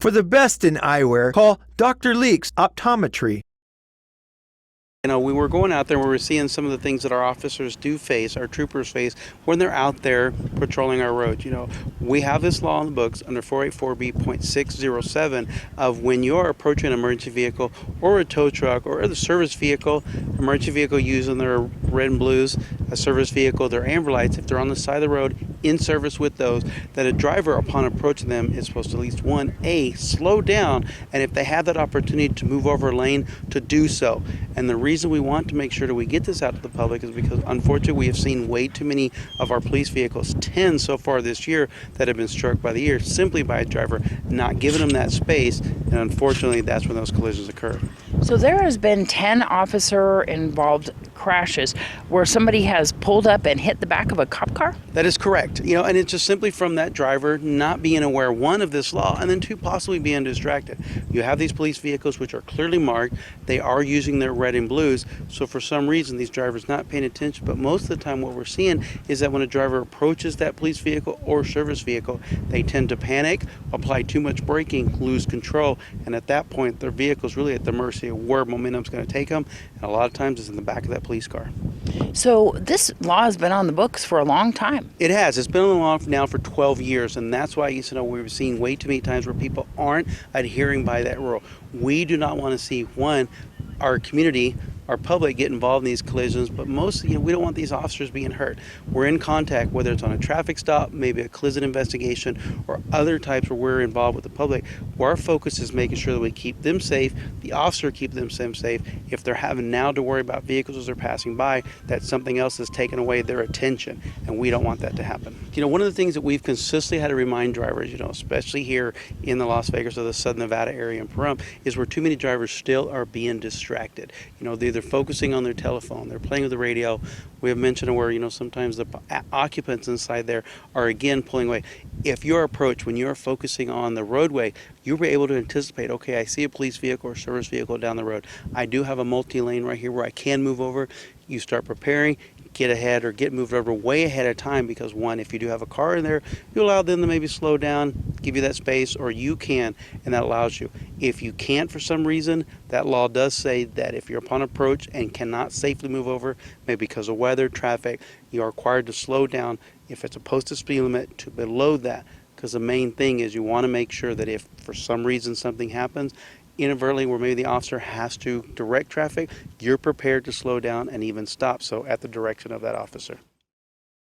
For the best in eyewear, call Dr. Leeks Optometry. You know, we were going out there and we were seeing some of the things that our officers do face, our troopers face, when they're out there patrolling our roads. You know, we have this law in the books under 484B.607 of when you're approaching an emergency vehicle or a tow truck or the service vehicle, emergency vehicle using their red and blues, a service vehicle, their amber lights, if they're on the side of the road in service with those, that a driver upon approaching them is supposed to at least slow down, and if they have that opportunity to move over a lane, to do so. And the reason we want to make sure that we get this out to the public is because unfortunately we have seen way too many of our police vehicles, 10 so far this year, that have been struck by the ear simply by a driver not giving them that space, and unfortunately that's when those collisions occur. So there has been 10 officer involved crashes where somebody has pulled up and hit the back of a cop car? That is correct. You know, and it's just simply from that driver not being aware, one, of this law, and then two, possibly being distracted. You have these police vehicles which are clearly marked. They are using their red and blues. So for some reason, these drivers not paying attention. But most of the time what we're seeing is that when a driver approaches that police vehicle or service vehicle, they tend to panic, apply too much braking, lose control. And at that point, their vehicle is really at the mercy of where momentum's going to take them. And a lot of times it's in the back of that police car. So this law has been on the books for a long time. It has. It's been on the law now for 12 years, and that's why we've seen way too many times where people aren't adhering by that rule. We do not want to see, one, our community, our public get involved in these collisions, but mostly, we don't want these officers being hurt. We're in contact, whether it's on a traffic stop, maybe a collision investigation, or other types where we're involved with the public, where our focus is making sure that we keep them safe, the officer keep them safe. If they're having now to worry about vehicles as they're passing by, that something else is taking away their attention, and we don't want that to happen. One of the things that we've consistently had to remind drivers, especially here in the Las Vegas or the Southern Nevada area in Pahrump, is where too many drivers still are being distracted. They're focusing on their telephone, they're playing with the radio. We have mentioned where, sometimes the occupants inside there are again pulling away. If your approach, when you're focusing on the roadway, you'll be able to anticipate, okay, I see a police vehicle or service vehicle down the road. I do have a multi-lane right here where I can move over. You start preparing, get ahead or get moved over way ahead of time, because one, if you do have a car in there, you allow them to maybe slow down, give you that space, or you can, and that allows you. If you can't for some reason, that law does say that if you're upon approach and cannot safely move over, maybe because of weather, traffic, you are required to slow down if it's a posted speed limit to below that, because the main thing is you want to make sure that if for some reason something happens inadvertently where maybe the officer has to direct traffic, you're prepared to slow down and even stop, so at the direction of that officer.